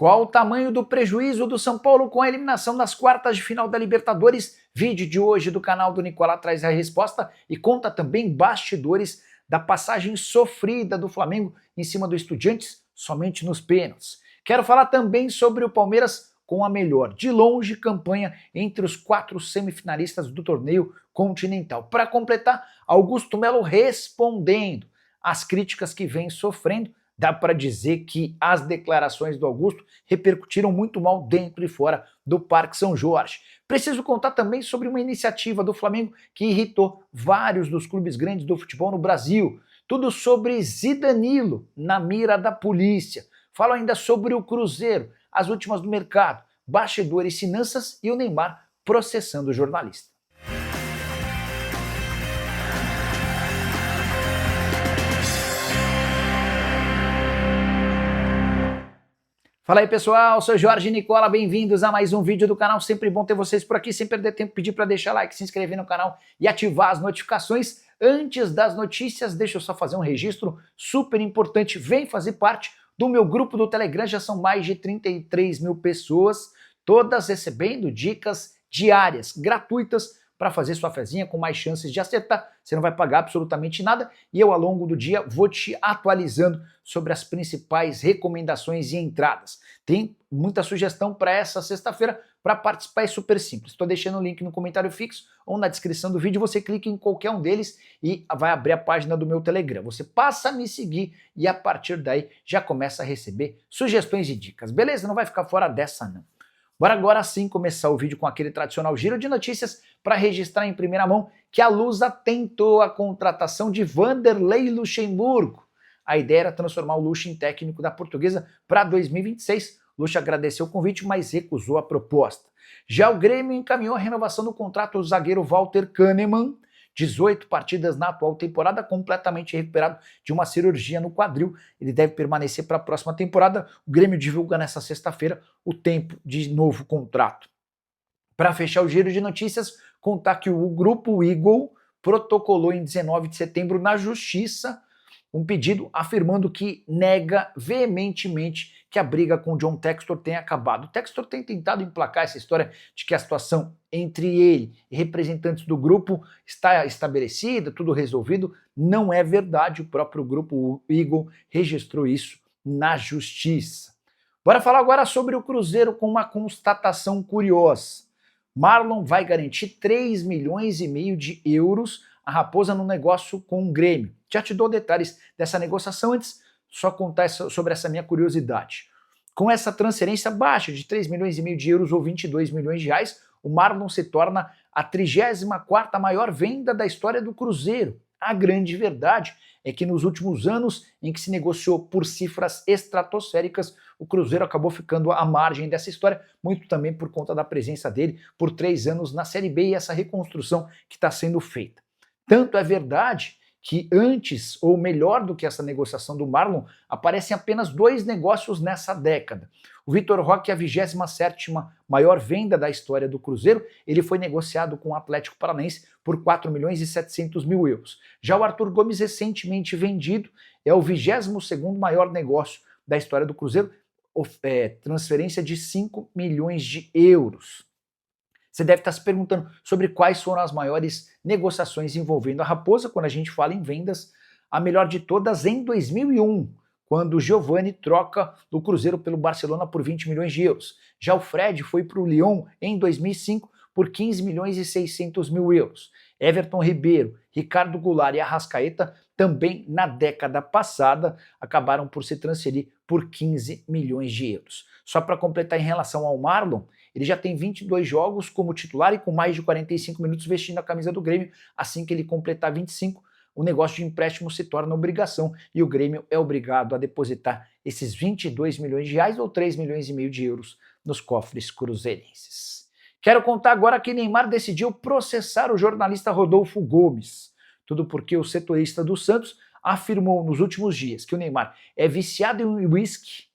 Qual o tamanho do prejuízo do São Paulo com a eliminação das quartas de final da Libertadores? Vídeo de hoje do canal do Nicola traz a resposta e conta também bastidores da passagem sofrida do Flamengo em cima do Estudiantes somente nos pênaltis. Quero falar também sobre o Palmeiras com a melhor, de longe, campanha entre os 4 semifinalistas do torneio continental. Para completar, Augusto Melo respondendo às críticas que vem sofrendo. Dá para dizer que as declarações do Augusto repercutiram muito mal dentro e fora do Parque São Jorge. Preciso contar também sobre uma iniciativa do Flamengo que irritou vários dos clubes grandes do futebol no Brasil. Tudo sobre Zidanilo na mira da polícia. Falo ainda sobre o Cruzeiro, as últimas do mercado, bastidores, finanças e o Neymar processando o jornalista. Fala aí pessoal, sou Jorge Nicola, bem-vindos a mais um vídeo do canal, sempre bom ter vocês por aqui, sem perder tempo, pedir para deixar like, se inscrever no canal e ativar as notificações. Antes das notícias, deixa eu só fazer um registro super importante, vem fazer parte do meu grupo do Telegram, já são mais de 33 mil pessoas, todas recebendo dicas diárias, gratuitas, para fazer sua fezinha com mais chances de acertar. Você não vai pagar absolutamente nada e eu, ao longo do dia, vou te atualizando sobre as principais recomendações e entradas. Tem muita sugestão para essa sexta-feira. Para participar é super simples. Estou deixando o link no comentário fixo ou na descrição do vídeo. Você clica em qualquer um deles e vai abrir a página do meu Telegram. Você passa a me seguir e a partir daí já começa a receber sugestões e dicas. Beleza? Não vai ficar fora dessa não. Bora agora sim começar o vídeo com aquele tradicional giro de notícias para registrar em primeira mão que a Lusa tentou a contratação de Vanderlei Luxemburgo. A ideia era transformar o Luxa em técnico da Portuguesa para 2026. Luxa agradeceu o convite, mas recusou a proposta. Já o Grêmio encaminhou a renovação do contrato do zagueiro Walter Kahneman, 18 partidas na atual temporada, completamente recuperado de uma cirurgia no quadril. Ele deve permanecer para a próxima temporada. O Grêmio divulga nessa sexta-feira o tempo de novo contrato. Para fechar o giro de notícias, contar que o grupo Eagle protocolou em 19 de setembro na Justiça um pedido afirmando que nega veementemente que a briga com John Textor tenha acabado. O Textor tem tentado emplacar essa história de que a situação entre ele e representantes do grupo está estabelecida, tudo resolvido. Não é verdade, o próprio grupo Eagle registrou isso na Justiça. Bora falar agora sobre o Cruzeiro com uma constatação curiosa. Marlon vai garantir 3,5 milhões de euros a Raposa no negócio com o Grêmio. Já te dou detalhes dessa negociação, antes só contar sobre essa minha curiosidade. Com essa transferência baixa de 3,5 milhões de euros ou 22 milhões de reais, o Marlon se torna a 34ª maior venda da história do Cruzeiro. A grande verdade é que nos últimos anos em que se negociou por cifras estratosféricas, o Cruzeiro acabou ficando à margem dessa história, muito também por conta da presença dele por 3 anos na Série B e essa reconstrução que está sendo feita. Tanto é verdade que antes, ou melhor do que essa negociação do Marlon, aparecem apenas 2 negócios nessa década. O Vitor Roque, a 27ª maior venda da história do Cruzeiro, ele foi negociado com o Atlético Paranaense por 4 milhões e 700 mil euros. Já o Arthur Gomes, recentemente vendido, é o 22º maior negócio da história do Cruzeiro, transferência de 5 milhões de euros. Você deve estar se perguntando sobre quais foram as maiores negociações envolvendo a Raposa. Quando a gente fala em vendas, a melhor de todas em 2001, quando o Giovani troca o Cruzeiro pelo Barcelona por 20 milhões de euros. Já o Fred foi para o Lyon em 2005 por 15 milhões e 600 mil euros. Everton Ribeiro, Ricardo Goulart e Arrascaeta também na década passada acabaram por se transferir por 15 milhões de euros. Só para completar em relação ao Marlon, ele já tem 22 jogos como titular e com mais de 45 minutos vestindo a camisa do Grêmio. Assim que ele completar 25, o negócio de empréstimo se torna obrigação e o Grêmio é obrigado a depositar esses 22 milhões de reais ou 3,5 milhões de euros nos cofres cruzeirenses. Quero contar agora que Neymar decidiu processar o jornalista Rodolfo Gomes. Tudo porque o setorista do Santos afirmou nos últimos dias que o Neymar é viciado em uísque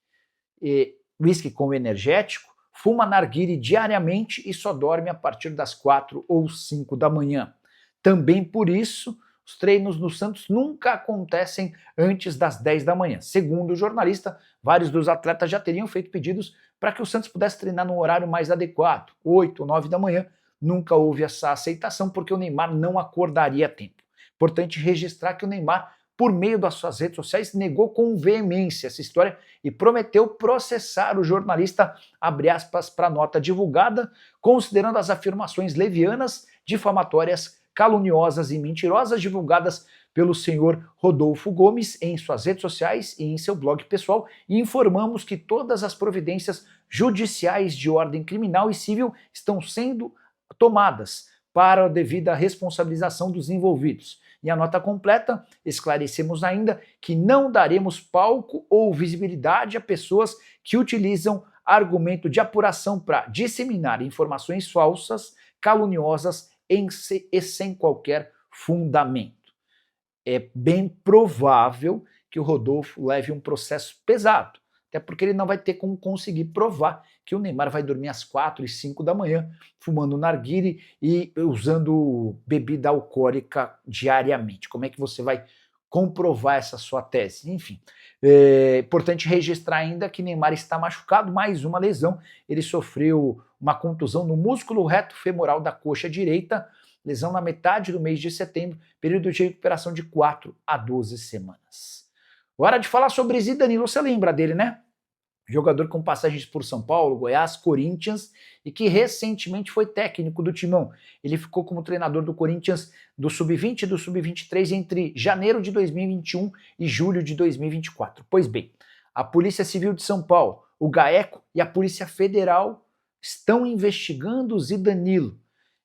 com energético, fuma narguile diariamente e só dorme a partir das 4 ou 5 da manhã. Também por isso, os treinos no Santos nunca acontecem antes das 10 da manhã. Segundo o jornalista, vários dos atletas já teriam feito pedidos para que o Santos pudesse treinar num horário mais adequado, 8 ou 9 da manhã. Nunca houve essa aceitação porque o Neymar não acordaria a tempo. Importante registrar que o Neymar, por meio das suas redes sociais, negou com veemência essa história e prometeu processar o jornalista, abre aspas, para a nota divulgada, considerando as afirmações levianas, difamatórias, caluniosas e mentirosas divulgadas pelo senhor Rodolfo Gomes em suas redes sociais e em seu blog pessoal, e informamos que todas as providências judiciais de ordem criminal e civil estão sendo tomadas para a devida responsabilização dos envolvidos. E a nota completa, esclarecemos ainda que não daremos palco ou visibilidade a pessoas que utilizam argumento de apuração para disseminar informações falsas, caluniosas e sem qualquer fundamento. É bem provável que o Rodolfo leve um processo pesado, até porque ele não vai ter como conseguir provar que o Neymar vai dormir às 4 e 5 da manhã, fumando narguile e usando bebida alcoólica diariamente. Como é que você vai comprovar essa sua tese? Enfim, é importante registrar ainda que Neymar está machucado, mais uma lesão. Ele sofreu uma contusão no músculo reto femoral da coxa direita, lesão na metade do mês de setembro, período de recuperação de 4 a 12 semanas. Hora de falar sobre Zidanilo, você lembra dele, né? Jogador com passagens por São Paulo, Goiás, Corinthians e que recentemente foi técnico do Timão. Ele ficou como treinador do Corinthians do Sub-20 e do Sub-23 entre janeiro de 2021 e julho de 2024. Pois bem, a Polícia Civil de São Paulo, o GAECO e a Polícia Federal estão investigando o Zidanilo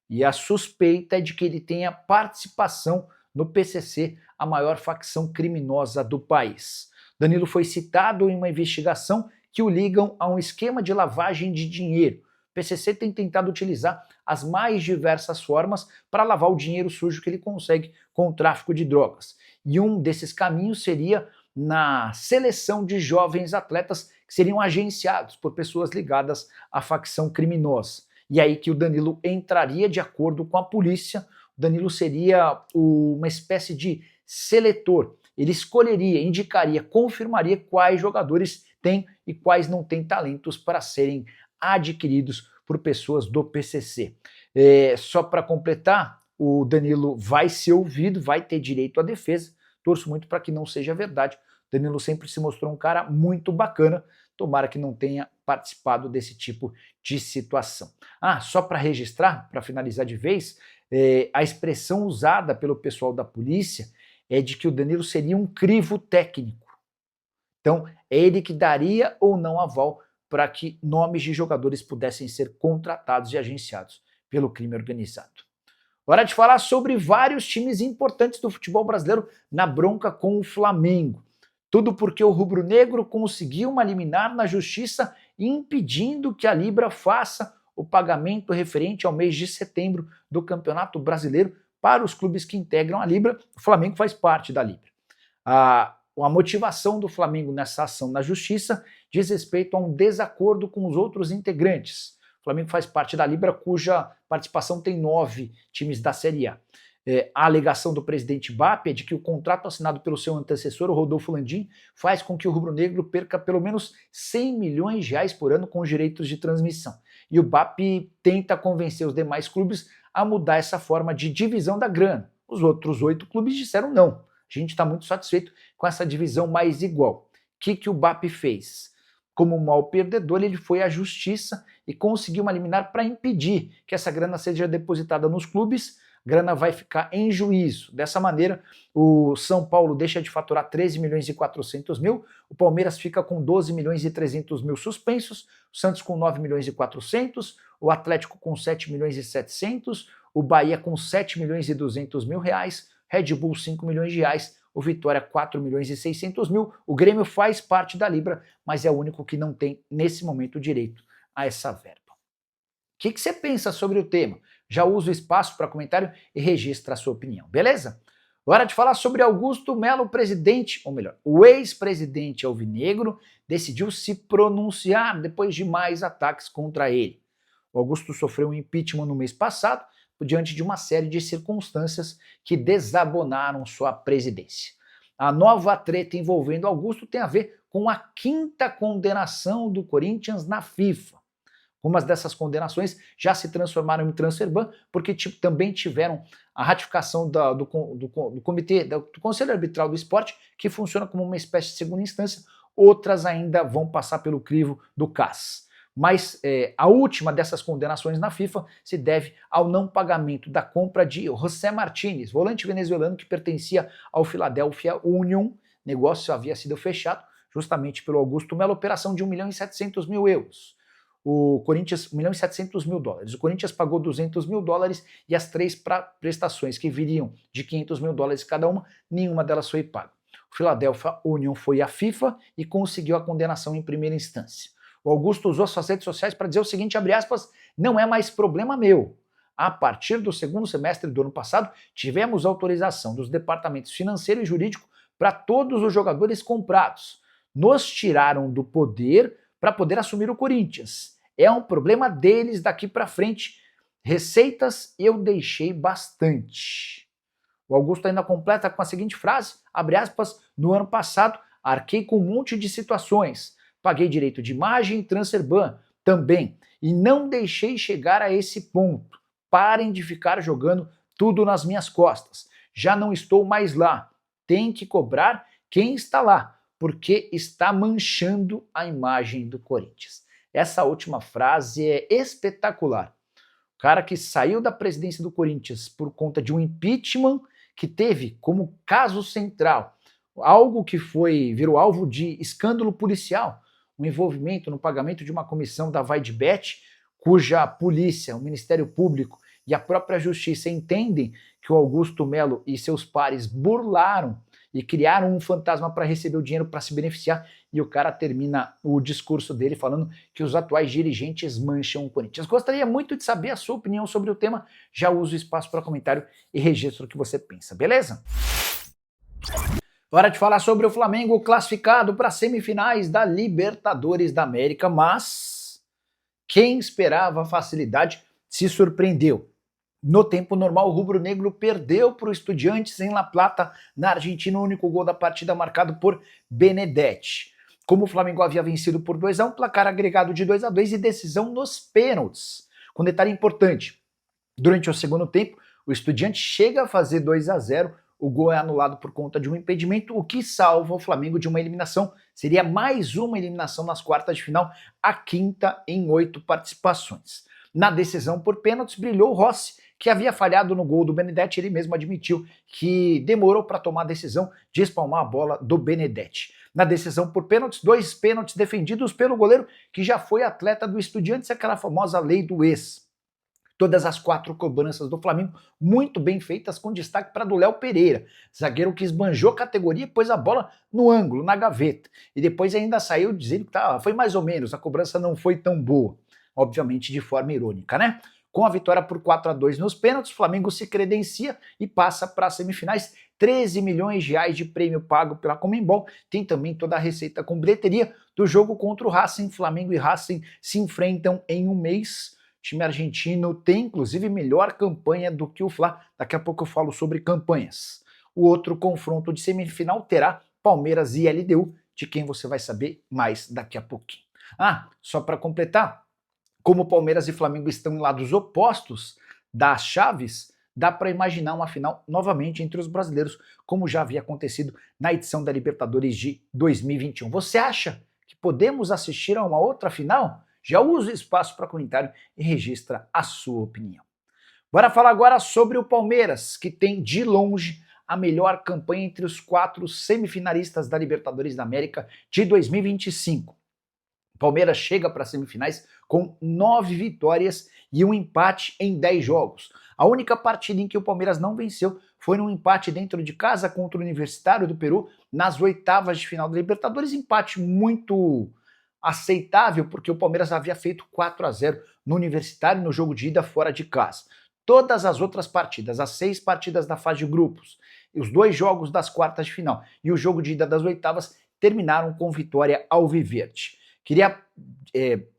e a suspeita é de que ele tenha participação no PCC, a maior facção criminosa do país. Danilo foi citado em uma investigação que o ligam a um esquema de lavagem de dinheiro. O PCC tem tentado utilizar as mais diversas formas para lavar o dinheiro sujo que ele consegue com o tráfico de drogas. E um desses caminhos seria na seleção de jovens atletas que seriam agenciados por pessoas ligadas à facção criminosa. E aí que o Danilo entraria de acordo com a polícia. O Danilo seria uma espécie de seletor. Ele escolheria, indicaria, confirmaria quais jogadores têm e quais não têm talentos para serem adquiridos por pessoas do PCC. Só para completar, o Danilo vai ser ouvido, vai ter direito à defesa. Torço muito para que não seja verdade. O Danilo sempre se mostrou um cara muito bacana. Tomara que não tenha participado desse tipo de situação. Só para registrar, para finalizar de vez, a expressão usada pelo pessoal da polícia é de que o Danilo seria um crivo técnico. Então, é ele que daria ou não aval para que nomes de jogadores pudessem ser contratados e agenciados pelo crime organizado. Hora de falar sobre vários times importantes do futebol brasileiro na bronca com o Flamengo. Tudo porque o rubro-negro conseguiu uma liminar na justiça impedindo que a Libra faça o pagamento referente ao mês de setembro do Campeonato Brasileiro para os clubes que integram a Libra. O Flamengo faz parte da Libra. A motivação do Flamengo nessa ação na justiça diz respeito a um desacordo com os outros integrantes. O Flamengo faz parte da Libra, cuja participação tem 9 times da Série A. A alegação do presidente BAP é de que o contrato assinado pelo seu antecessor, o Rodolfo Landim, faz com que o rubro-negro perca pelo menos 100 milhões de reais por ano com os direitos de transmissão. E o BAP tenta convencer os demais clubes a mudar essa forma de divisão da grana. Os outros 8 clubes disseram não. A gente está muito satisfeito com essa divisão mais igual. O que o BAP fez? Como um mau perdedor, ele foi à justiça e conseguiu uma liminar para impedir que essa grana seja depositada nos clubes. A grana vai ficar em juízo. Dessa maneira, o São Paulo deixa de faturar 13 milhões e 400 mil, o Palmeiras fica com 12 milhões e 300 mil suspensos, o Santos com 9 milhões e 400, o Atlético com 7 milhões e 700, o Bahia com 7 milhões e 200 mil reais, Red Bull 5 milhões de reais, o Vitória 4 milhões e 600 mil, o Grêmio faz parte da Libra, mas é o único que não tem, nesse momento, direito a essa verba. O que você pensa sobre o tema? Já usa o espaço para comentário e registra a sua opinião, beleza? Hora de falar sobre Augusto Melo, presidente, ou melhor, o ex-presidente alvinegro, decidiu se pronunciar depois de mais ataques contra ele. O Augusto sofreu um impeachment no mês passado, diante de uma série de circunstâncias que desabonaram sua presidência. A nova treta envolvendo Augusto tem a ver com a 5ª condenação do Corinthians na FIFA. Algumas dessas condenações já se transformaram em transfer ban, porque também tiveram a ratificação do comitê, do Conselho Arbitral do Esporte, que funciona como uma espécie de segunda instância. Outras ainda vão passar pelo crivo do CAS. Mas a última dessas condenações na FIFA se deve ao não pagamento da compra de José Martínez, volante venezuelano que pertencia ao Philadelphia Union. Negócio havia sido fechado justamente pelo Augusto Melo, operação de 1.700.000 euros. O Corinthians, 1.700.000 dólares. O Corinthians pagou 200.000 dólares e as 3 prestações que viriam de 500.000 dólares cada uma, nenhuma delas foi paga. O Philadelphia Union foi à FIFA e conseguiu a condenação em primeira instância. O Augusto usou suas redes sociais para dizer o seguinte, abre aspas, não é mais problema meu. A partir do segundo semestre do ano passado, tivemos autorização dos departamentos financeiro e jurídico para todos os jogadores comprados. Nos tiraram do poder para poder assumir o Corinthians. É um problema deles daqui para frente. Receitas eu deixei bastante. O Augusto ainda completa com a seguinte frase, abre aspas, no ano passado arquei com um monte de situações, paguei direito de imagem e transfer ban também, e não deixei chegar a esse ponto. Parem de ficar jogando tudo nas minhas costas. Já não estou mais lá. Tem que cobrar quem está lá, porque está manchando a imagem do Corinthians. Essa última frase é espetacular. O cara que saiu da presidência do Corinthians por conta de um impeachment que teve como caso central algo que virou alvo de escândalo policial, um envolvimento no pagamento de uma comissão da Vaidbet, cuja polícia, o Ministério Público e a própria Justiça entendem que o Augusto Melo e seus pares burlaram e criaram um fantasma para receber o dinheiro para se beneficiar, e o cara termina o discurso dele falando que os atuais dirigentes mancham o Corinthians. Gostaria muito de saber a sua opinião sobre o tema, já uso o espaço para comentário e registro o que você pensa, beleza? Hora de falar sobre o Flamengo classificado para as semifinais da Libertadores da América, mas quem esperava a facilidade se surpreendeu. No tempo normal, o rubro-negro perdeu para o Estudiantes em La Plata, na Argentina, o único gol da partida marcado por Benedetti. Como o Flamengo havia vencido por 2-1, placar agregado de 2-2 e decisão nos pênaltis. Com detalhe importante, durante o segundo tempo, o Estudiantes chega a fazer 2-0, o gol é anulado por conta de um impedimento, o que salva o Flamengo de uma eliminação. Seria mais uma eliminação nas quartas de final, a 5ª em 8 participações. Na decisão por pênaltis, brilhou o Rossi, que havia falhado no gol do Benedetti. Ele mesmo admitiu que demorou para tomar a decisão de espalmar a bola do Benedetti. Na decisão por pênaltis, 2 pênaltis defendidos pelo goleiro, que já foi atleta do Estudiantes, aquela famosa lei do ex. Todas as 4 cobranças do Flamengo muito bem feitas, com destaque para do Léo Pereira, zagueiro que esbanjou a categoria e pôs a bola no ângulo, na gaveta. E depois ainda saiu dizendo que foi mais ou menos, a cobrança não foi tão boa. Obviamente de forma irônica, né? Com a vitória por 4-2 nos pênaltis, o Flamengo se credencia e passa para as semifinais. 13 milhões de reais de prêmio pago pela Conmebol. Tem também toda a receita com bilheteria do jogo contra o Racing. Flamengo e Racing se enfrentam em um mês. O time argentino tem, inclusive, melhor campanha do que o Fla. Daqui a pouco eu falo sobre campanhas. O outro confronto de semifinal terá Palmeiras e LDU, de quem você vai saber mais daqui a pouquinho. Só para completar, como Palmeiras e Flamengo estão em lados opostos das chaves, dá para imaginar uma final novamente entre os brasileiros, como já havia acontecido na edição da Libertadores de 2021. Você acha que podemos assistir a uma outra final? Já usa o espaço para comentário e registra a sua opinião. Bora falar agora sobre o Palmeiras, que tem de longe a melhor campanha entre os 4 semifinalistas da Libertadores da América de 2025. O Palmeiras chega para as semifinais com 9 vitórias e um empate em 10 jogos. A única partida em que o Palmeiras não venceu foi num empate dentro de casa contra o Universitário do Peru nas 8ª de final da Libertadores. Empate muito aceitável, porque o Palmeiras havia feito 4-0 no Universitário no jogo de ida fora de casa. Todas as outras partidas, as 6 partidas da fase de grupos, os 2 jogos das quartas de final e o jogo de ida das 8ª terminaram com vitória alviverde. Queria,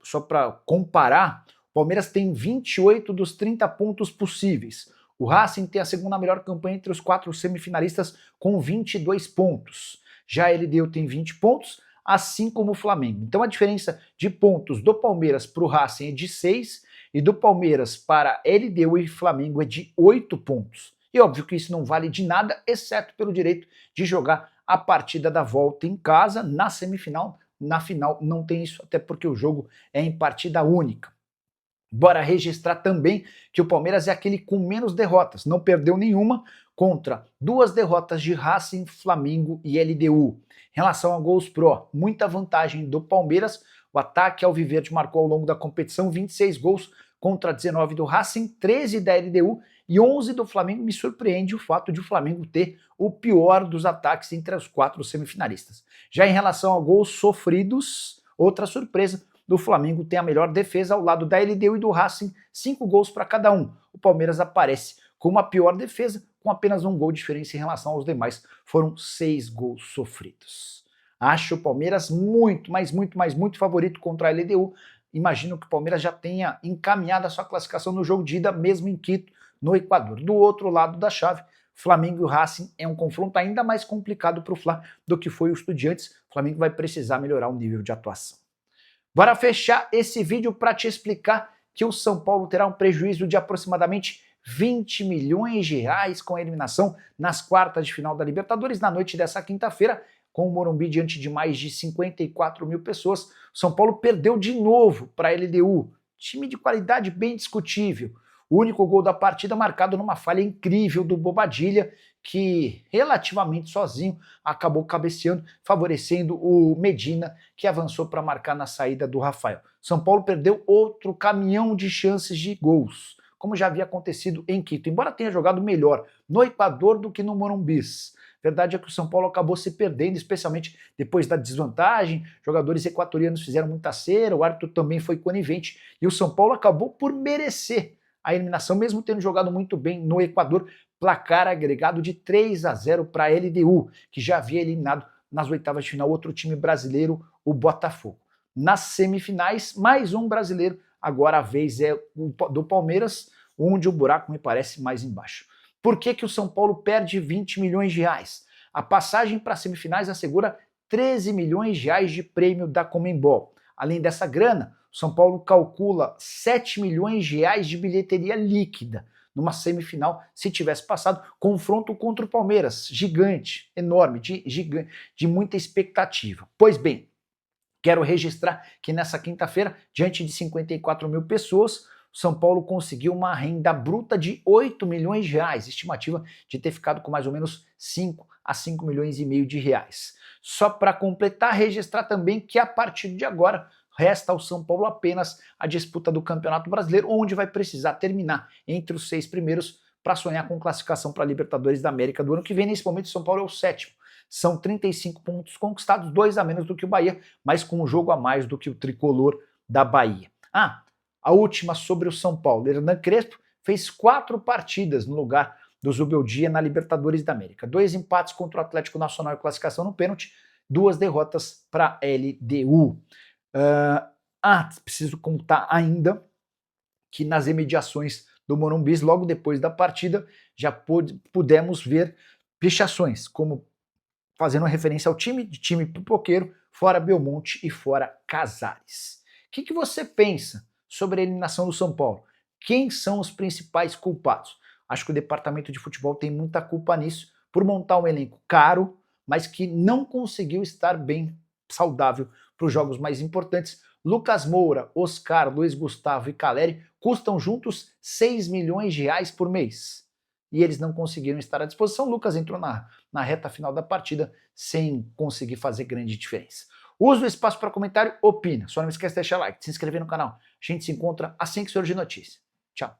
só para comparar, Palmeiras tem 28 dos 30 pontos possíveis. O Racing tem a segunda melhor campanha entre os 4 semifinalistas com 22 pontos. Já a LDU tem 20 pontos, assim como o Flamengo. Então a diferença de pontos do Palmeiras para o Racing é de 6 e do Palmeiras para LDU e Flamengo é de 8 pontos. E óbvio que isso não vale de nada, exceto pelo direito de jogar a partida da volta em casa, na semifinal. Na final não tem isso, até porque o jogo é em partida única. Bora registrar também que o Palmeiras é aquele com menos derrotas, não perdeu nenhuma contra 2 derrotas de Racing, Flamengo e LDU. Em relação a gols pro, muita vantagem do Palmeiras, o ataque alviverde marcou ao longo da competição 26 gols contra 19 do Racing, 13 da LDU e 11 do Flamengo. Me surpreende o fato de o Flamengo ter o pior dos ataques entre os 4 semifinalistas. Já em relação a gols sofridos, outra surpresa, do Flamengo tem a melhor defesa ao lado da LDU e do Racing, 5 gols para cada um. O Palmeiras aparece com uma pior defesa, com apenas 1 gol de diferença em relação aos demais. Foram 6 gols sofridos. Acho o Palmeiras muito favorito contra a LDU. Imagino que o Palmeiras já tenha encaminhado a sua classificação no jogo de ida, mesmo em Quito, no Equador. Do outro lado da chave, Flamengo e o Racing é um confronto ainda mais complicado para o Fla do que foi o Estudiantes. O Flamengo vai precisar melhorar o nível de atuação. Bora fechar esse vídeo para te explicar que o São Paulo terá um prejuízo de aproximadamente 20 milhões de reais com a eliminação nas quartas de final da Libertadores na noite dessa quinta-feira, com o Morumbi diante de mais de 54 mil pessoas. O São Paulo perdeu de novo para a LDU, time de qualidade bem discutível. O único gol da partida marcado numa falha incrível do Bobadilla, que relativamente sozinho acabou cabeceando, favorecendo o Medina, que avançou para marcar na saída do Rafael. São Paulo perdeu outro caminhão de chances de gols, como já havia acontecido em Quito, embora tenha jogado melhor no Equador do que no Morumbi. Verdade é que o São Paulo acabou se perdendo, especialmente depois da desvantagem. Jogadores equatorianos fizeram muita cera, o árbitro também foi conivente, e o São Paulo acabou por merecer a eliminação, mesmo tendo jogado muito bem no Equador. Placar agregado de 3-0 para a LDU, que já havia eliminado nas oitavas de final outro time brasileiro, o Botafogo. Nas semifinais, mais um brasileiro, agora a vez é do Palmeiras, onde o buraco me parece mais embaixo. Por que o São Paulo perde 20 milhões de reais? A passagem para as semifinais assegura 13 milhões de reais de prêmio da Conmebol. Além dessa grana, o São Paulo calcula 7 milhões de reais de bilheteria líquida numa semifinal, se tivesse passado. Confronto contra o Palmeiras, gigante, enorme, de muita expectativa. Pois bem, quero registrar que nessa quinta-feira, diante de 54 mil pessoas, o São Paulo conseguiu uma renda bruta de 8 milhões de reais, estimativa de ter ficado com mais ou menos 5 a 5 milhões e meio de reais. Só para completar, registrar também que a partir de agora, resta ao São Paulo apenas a disputa do Campeonato Brasileiro, onde vai precisar terminar entre os 6 primeiros para sonhar com classificação para a Libertadores da América do ano que vem. Nesse momento, o São Paulo é o 7º. São 35 pontos conquistados, 2 a menos do que o Bahia, mas com um jogo a mais do que o tricolor da Bahia. A última sobre o São Paulo. Hernan Crespo fez 4 partidas no lugar do Zubeldia na Libertadores da América. 2 empates contra o Atlético Nacional e classificação no pênalti, 2 derrotas para a LDU. Preciso contar ainda que nas imediações do Morumbi, logo depois da partida, já pudemos ver pichações, como fazendo referência ao time pipoqueiro, fora Belmonte e fora Casares. O que você pensa sobre a eliminação do São Paulo? Quem são os principais culpados? Acho que o departamento de futebol tem muita culpa nisso, por montar um elenco caro, mas que não conseguiu estar bem saudável para os jogos mais importantes. Lucas Moura, Oscar, Luiz Gustavo e Caleri custam juntos 6 milhões de reais por mês. E eles não conseguiram estar à disposição. Lucas entrou na reta final da partida sem conseguir fazer grande diferença. Usa o espaço para comentário, opina. Só não esquece de deixar like, de se inscrever no canal. A gente se encontra assim que surgir notícia. Tchau.